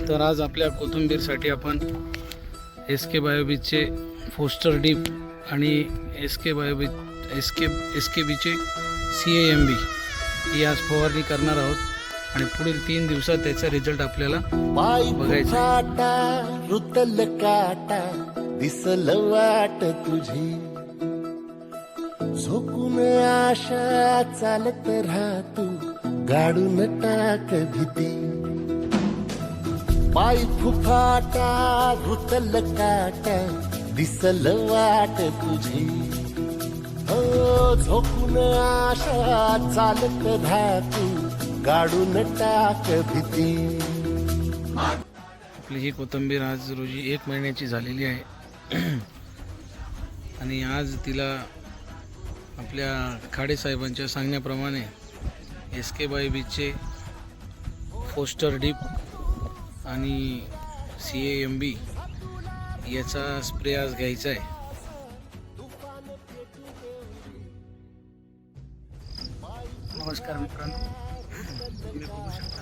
तर आज आपल्या कोथिंबीरसाठी आपण SK बायोबीजचे फोस्टर डीप आणि SK बीचे CAMB ही आज फवारणी करणार आहोत आणि पुढील 3 दिवसात त्याचा रिझल्ट आपल्याला बघायचा आहे. रुतल काटा दिसल वाट तुझी झोकून आशा चालत राहा तू गाडून टाक भीती पाय फुफाटा रुतल काटा दिसल वाट तुझी हो झोकून आशा चालत राहा तू गाडून टाक भीती. आपली ही कोथिंबीर आज रोजी 1 महिन्याची झालेली आहे आणि आज तिला आपल्या खाडे साहेबांच्या सांगण्याप्रमाणे SK बायोबीजचे फोस्टर डीप आणि CAMB याचा स्प्रे आज घ्यायचा आहे. नमस्कार मित्रांनो, तुम्ही बघू शकता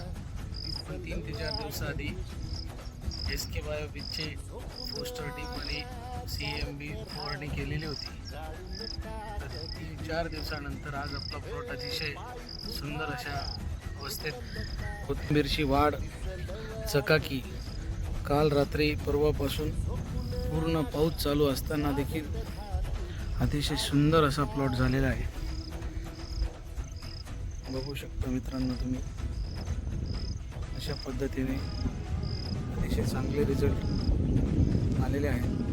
आपण 3 ते 4 दिवसाआधी SK बायोबीजचे फोस्टर डीप आणि CAMB फवारणी केलेली होती. तर 3-4 दिवसानंतर आज आपला प्लॉट अतिशय सुंदर अशा अवस्थेत कोथिंबीरची वाढ चकाकी काल रात्री परवापासून पूर्ण पाऊस चालू असताना देखील अतिशय सुंदर असा प्लॉट झालेला आहे. बघू शकता मित्रांनो तुम्ही अशा पद्धतीने अतिशय चांगले रिझल्ट आलेले आहेत.